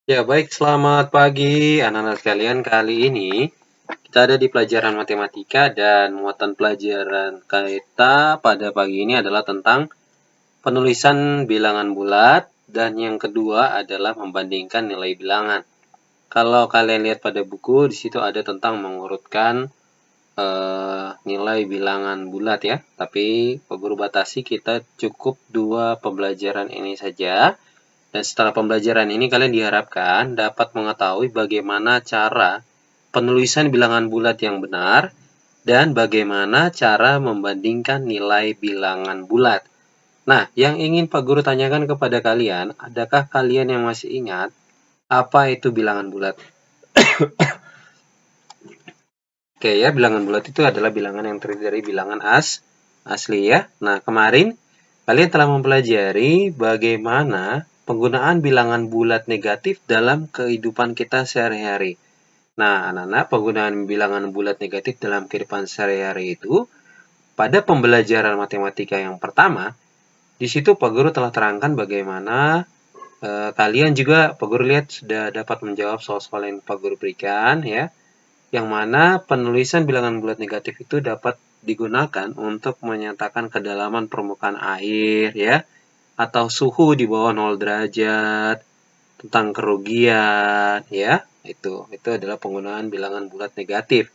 Ya, baik. Selamat pagi, anak-anak sekalian. Kali ini kita ada di pelajaran matematika dan muatan pelajaran kita pada pagi ini adalah tentang penulisan bilangan bulat dan yang kedua adalah membandingkan nilai bilangan. Kalau kalian lihat pada buku, di situ ada tentang mengurutkan nilai bilangan bulat ya. Tapi Pak Guru batasi kita cukup 2 pembelajaran ini saja. Dan setelah pembelajaran ini kalian diharapkan dapat mengetahui bagaimana cara penulisan bilangan bulat yang benar dan bagaimana cara membandingkan nilai bilangan bulat. Nah, yang ingin Pak Guru tanyakan kepada kalian, adakah kalian yang masih ingat apa itu bilangan bulat? Oke ya, bilangan bulat itu adalah bilangan yang terdiri dari bilangan asli ya. Nah, kemarin kalian telah mempelajari bagaimana penggunaan bilangan bulat negatif dalam kehidupan kita sehari-hari. Nah, anak-anak, penggunaan bilangan bulat negatif dalam kehidupan sehari-hari itu pada pembelajaran matematika yang pertama, di situ Pak Guru telah terangkan bagaimana kalian juga Pak Guru lihat sudah dapat menjawab soal-soal yang Pak Guru berikan ya, yang mana penulisan bilangan bulat negatif itu dapat digunakan untuk menyatakan kedalaman permukaan air ya, atau suhu di bawah 0 derajat, tentang kerugian ya. Itu adalah penggunaan bilangan bulat negatif.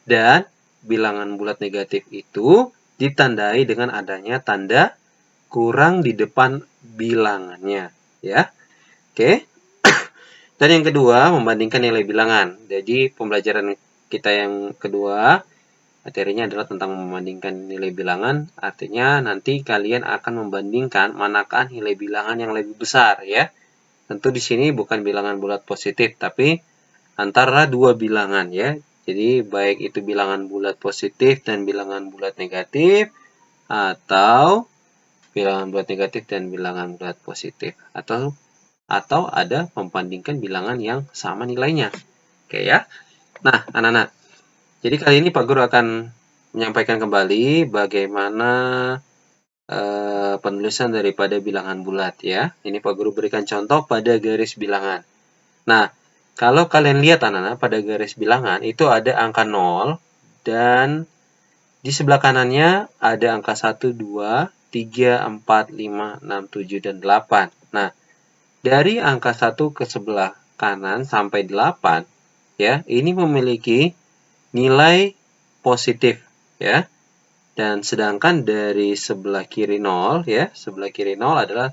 Dan bilangan bulat negatif itu ditandai dengan adanya tanda kurang di depan bilangannya ya. Oke. Dan yang kedua, membandingkan nilai bilangan. Jadi pembelajaran kita yang kedua, materinya adalah tentang membandingkan nilai bilangan. Artinya nanti kalian akan membandingkan manakah nilai bilangan yang lebih besar ya. Tentu di sini bukan bilangan bulat positif, tapi antara dua bilangan ya. Jadi baik itu bilangan bulat positif dan bilangan bulat negatif, atau bilangan bulat negatif dan bilangan bulat positif, atau ada membandingkan bilangan yang sama nilainya. Oke ya. Nah, anak-anak. Jadi kali ini Pak Guru akan menyampaikan kembali bagaimana penulisan daripada bilangan bulat ya. Ini Pak Guru berikan contoh pada garis bilangan. Nah, kalau kalian lihat anak-anak pada garis bilangan itu ada angka 0 dan di sebelah kanannya ada angka 1, 2, 3, 4, 5, 6, 7, dan 8. Nah, dari angka 1 ke sebelah kanan sampai 8 ya, ini memiliki nilai positif ya. Dan sedangkan dari sebelah kiri 0 ya, sebelah kiri 0 adalah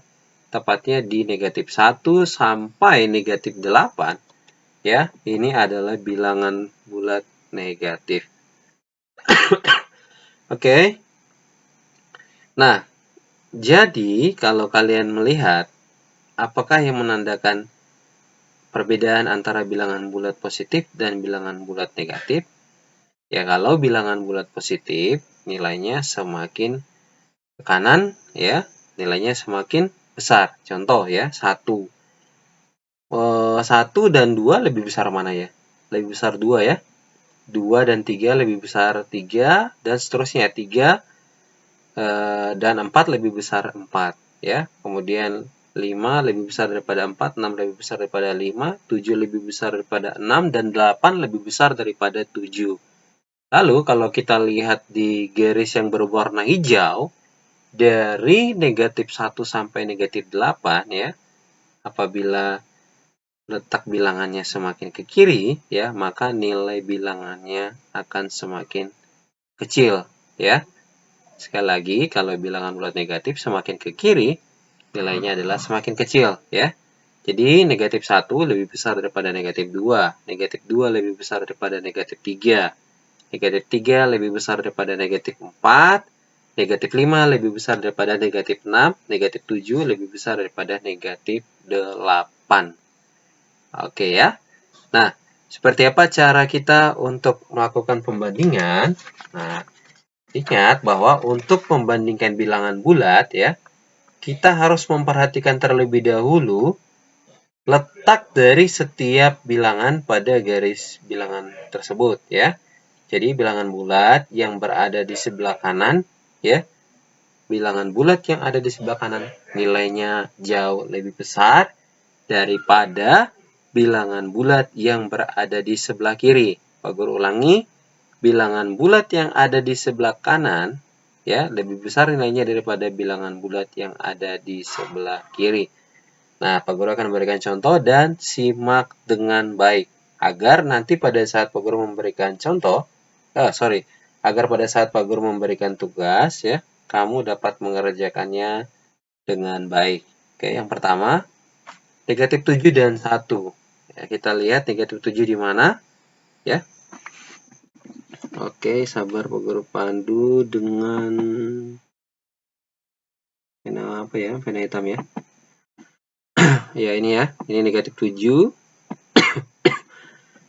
tepatnya di negatif 1 sampai negatif 8 ya. Ini adalah bilangan bulat negatif. Oke. Nah, jadi kalau kalian melihat apakah yang menandakan perbedaan antara bilangan bulat positif dan bilangan bulat negatif? Ya, kalau bilangan bulat positif, nilainya semakin ke kanan, ya, nilainya semakin besar. Contoh ya, 1. 1 dan 2 lebih besar mana ya? Lebih besar 2 ya. 2 dan 3 lebih besar 3, dan seterusnya. 3 dan 4 lebih besar 4. Ya. Kemudian 5 lebih besar daripada 4, 6 lebih besar daripada 5, 7 lebih besar daripada 6, dan 8 lebih besar daripada 7. Lalu kalau kita lihat di garis yang berwarna hijau, dari negatif 1 sampai negatif 8 ya, apabila letak bilangannya semakin ke kiri ya, maka nilai bilangannya akan semakin kecil ya. Sekali lagi, kalau bilangan bulat negatif semakin ke kiri, nilainya adalah semakin kecil ya. Jadi negatif 1 lebih besar daripada negatif 2, negatif 2 lebih besar daripada negatif 3, negatif 3 lebih besar daripada negatif 4, negatif 5 lebih besar daripada negatif 6, negatif 7 lebih besar daripada negatif 8. Oke ya. Nah, seperti apa cara kita untuk melakukan pembandingan? Nah, ingat bahwa untuk membandingkan bilangan bulat ya, kita harus memperhatikan terlebih dahulu letak dari setiap bilangan pada garis bilangan tersebut ya. Jadi bilangan bulat yang berada di sebelah kanan ya, bilangan bulat yang ada di sebelah kanan nilainya jauh lebih besar daripada bilangan bulat yang berada di sebelah kiri. Pak Guru ulangi, bilangan bulat yang ada di sebelah kanan ya lebih besar nilainya daripada bilangan bulat yang ada di sebelah kiri. Nah, Pak Guru akan memberikan contoh dan simak dengan baik agar nanti pada saat Pak Guru memberikan contoh, agar pada saat Pak Guru memberikan tugas ya, kamu dapat mengerjakannya dengan baik. Oke, yang pertama, negatif 7 dan 1. Ya, kita lihat negatif 7 di mana? Ya. Oke, sabar Pak Guru pandu dengan pena apa ya? Pena hitam ya. Ya, ini ya. Ini negatif 7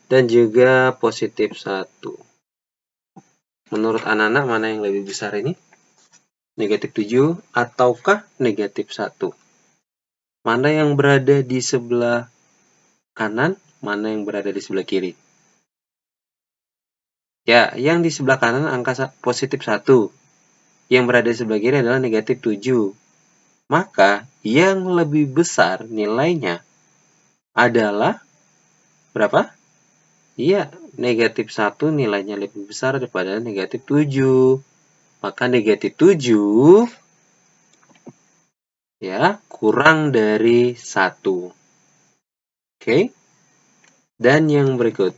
dan juga positif 1. Menurut anak-anak mana yang lebih besar ini? Negatif 7 ataukah negatif 1? Mana yang berada di sebelah kanan, mana yang berada di sebelah kiri? Ya, yang di sebelah kanan angka positif 1. Yang berada di sebelah kiri adalah negatif 7. Maka, yang lebih besar nilainya adalah berapa? Iya, negatif 1 nilainya lebih besar daripada negatif 7. Maka negatif 7 ya kurang dari 1. Oke. Dan yang berikut.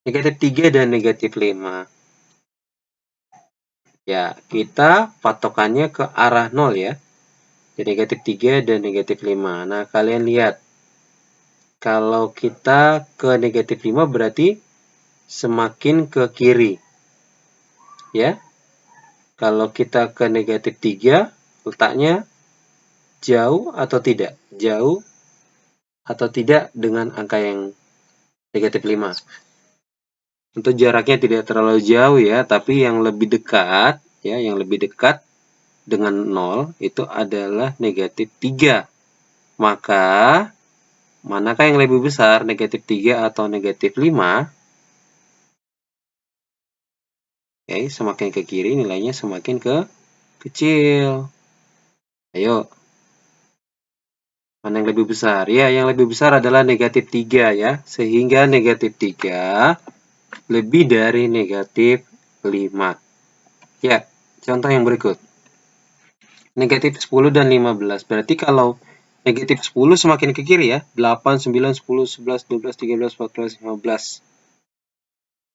Negatif 3 dan negatif 5. Ya, kita patokannya ke arah 0 ya. Jadi negatif 3 dan negatif 5. Nah, kalian lihat. Kalau kita ke negatif 5 berarti semakin ke kiri. Ya. Kalau kita ke negatif 3, letaknya jauh atau tidak? Jauh atau tidak dengan angka yang negatif 5. Untuk jaraknya tidak terlalu jauh ya, tapi yang lebih dekat, ya, yang lebih dekat dengan 0 itu adalah negatif 3. Maka, manakah yang lebih besar, negatif 3 atau negatif 5? Oke, semakin ke kiri nilainya semakin ke kecil. Ayo. Mana yang lebih besar? Ya, yang lebih besar adalah negatif 3 ya. Sehingga negatif 3 lebih dari negatif 5. Ya, contoh yang berikut. Negatif 10 dan 15. Berarti kalau negatif 10 semakin ke kiri ya. 8, 9, 10, 11, 12, 13, 14, 15.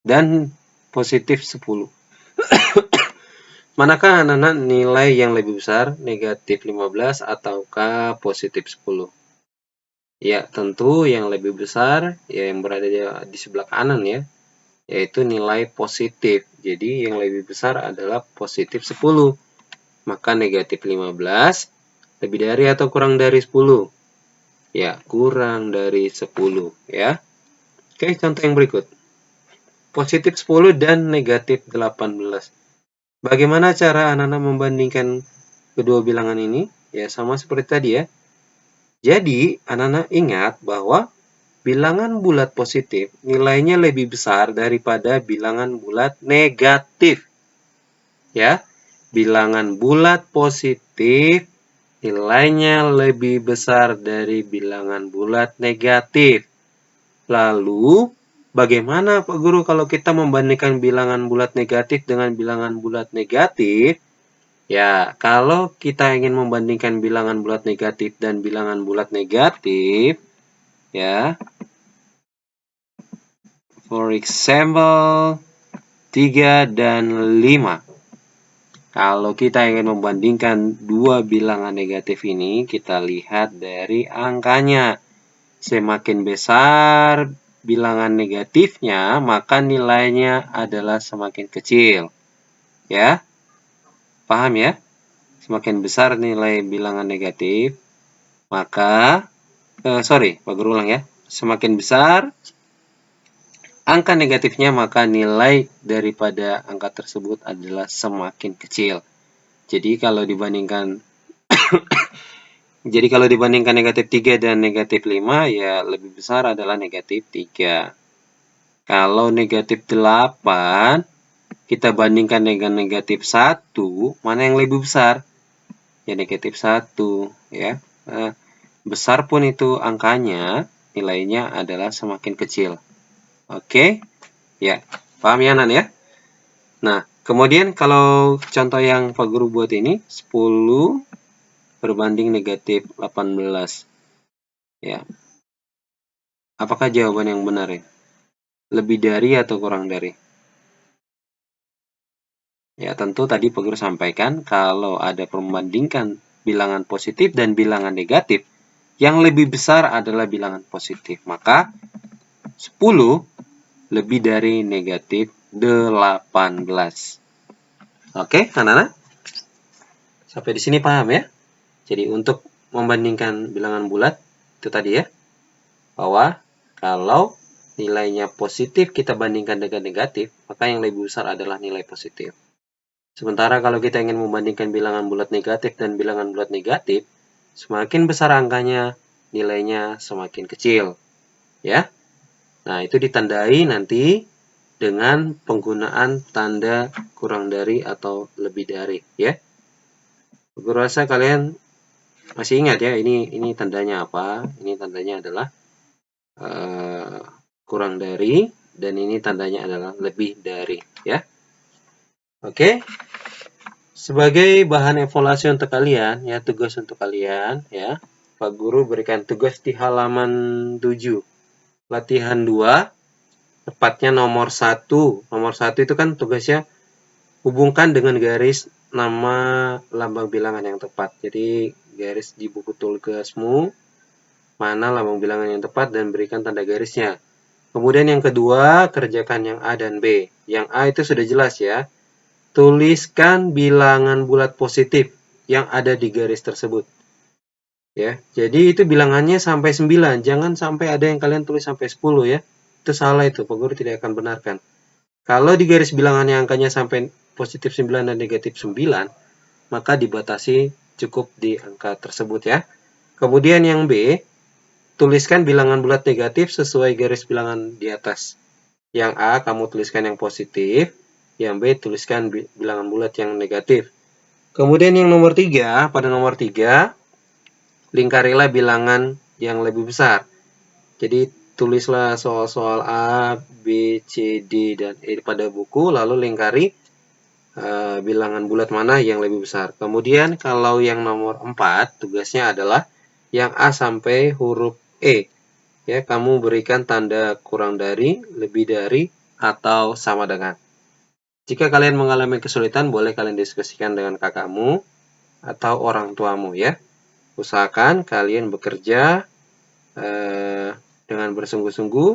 Dan positif 10. Manakah anak-anak nilai yang lebih besar? Negatif 15 ataukah positif 10? Ya, tentu yang lebih besar ya yang berada di sebelah kanan ya. Yaitu nilai positif. Jadi yang lebih besar adalah positif 10. Maka negatif 15 lebih dari atau kurang dari 10? Ya, kurang dari 10 ya. Oke, contoh yang berikut. Positif 10 dan negatif 18. Bagaimana cara anak-anak membandingkan kedua bilangan ini? Ya, sama seperti tadi ya. Jadi, anak-anak ingat bahwa bilangan bulat positif nilainya lebih besar daripada bilangan bulat negatif. Ya, bilangan bulat positif nilainya lebih besar dari bilangan bulat negatif. Lalu, bagaimana Pak Guru kalau kita membandingkan bilangan bulat negatif dengan bilangan bulat negatif? Ya, kalau kita ingin membandingkan bilangan bulat negatif dan bilangan bulat negatif, ya, for example, 3 dan 5. Kalau kita ingin membandingkan dua bilangan negatif ini, kita lihat dari angkanya. Semakin besar bilangan negatifnya, maka nilainya adalah semakin kecil. Ya, paham ya? Semakin besar nilai bilangan negatif, maka, Pak Guru ulang ya. Semakin besar angka negatifnya, maka nilai daripada angka tersebut adalah semakin kecil. Jadi kalau dibandingkan negatif 3 dan negatif 5, ya lebih besar adalah negatif 3. Kalau negatif 8, kita bandingkan dengan negatif 1, mana yang lebih besar? Ya negatif 1. Ya. Besar pun itu angkanya, nilainya adalah semakin kecil. Oke? Ya, paham ya, Nan ya? Nah, kemudian kalau contoh yang Pak Guru buat ini, 10 berbanding negatif 18. Ya, apakah jawaban yang benar ya? Lebih dari atau kurang dari? Ya, tentu tadi Pak Guru sampaikan kalau ada membandingkan bilangan positif dan bilangan negatif, yang lebih besar adalah bilangan positif. Maka 10 lebih dari negatif 18. Oke, anak-anak? Sampai di sini paham ya? Jadi untuk membandingkan bilangan bulat, itu tadi ya, bahwa kalau nilainya positif kita bandingkan dengan negatif, maka yang lebih besar adalah nilai positif. Sementara kalau kita ingin membandingkan bilangan bulat negatif dan bilangan bulat negatif, semakin besar angkanya, nilainya semakin kecil. Ya. Nah, itu ditandai nanti dengan penggunaan tanda kurang dari atau lebih dari, ya. Aku rasa kalian masih ingat ya, ini tandanya apa? Ini tandanya adalah kurang dari, dan ini tandanya adalah lebih dari, ya. Oke. Sebagai bahan evaluasi untuk kalian, ya, tugas untuk kalian, ya, Pak Guru berikan tugas di halaman 7. Latihan 2, tepatnya nomor 1. Nomor 1 itu kan tugasnya hubungkan dengan garis nama lambang bilangan yang tepat. Jadi, garis di buku tugasmu, mana lambang bilangan yang tepat, dan berikan tanda garisnya. Kemudian yang kedua, kerjakan yang A dan B. Yang A itu sudah jelas ya. Tuliskan bilangan bulat positif yang ada di garis tersebut. Ya, jadi itu bilangannya sampai 9. Jangan sampai ada yang kalian tulis sampai 10 ya. Itu salah itu, Pak Guru tidak akan benarkan. Kalau di garis bilangannya angkanya sampai positif 9 dan negatif 9, maka dibatasi cukup di angka tersebut ya. Kemudian yang B, tuliskan bilangan bulat negatif sesuai garis bilangan di atas. Yang A kamu tuliskan yang positif, yang B tuliskan bilangan bulat yang negatif. Kemudian yang nomor 3, pada nomor 3, lingkarilah bilangan yang lebih besar. Jadi tulislah soal-soal A, B, C, D, dan E pada buku, lalu lingkari bilangan bulat mana yang lebih besar. Kemudian kalau yang nomor 4, tugasnya adalah yang A sampai huruf E. Ya, kamu berikan tanda kurang dari, lebih dari, atau sama dengan. Jika kalian mengalami kesulitan, boleh kalian diskusikan dengan kakakmu atau orang tuamu ya. Usahakan kalian bekerja dengan bersungguh-sungguh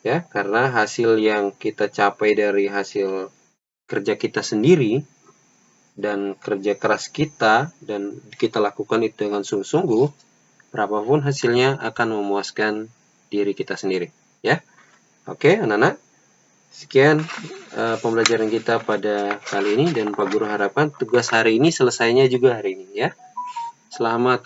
ya, karena hasil yang kita capai dari hasil kerja kita sendiri dan kerja keras kita dan kita lakukan itu dengan sungguh-sungguh, berapapun hasilnya akan memuaskan diri kita sendiri ya. Oke, anak-anak. Sekian pembelajaran kita pada kali ini, dan Pak Guru harapkan tugas hari ini selesainya juga hari ini ya. Selamat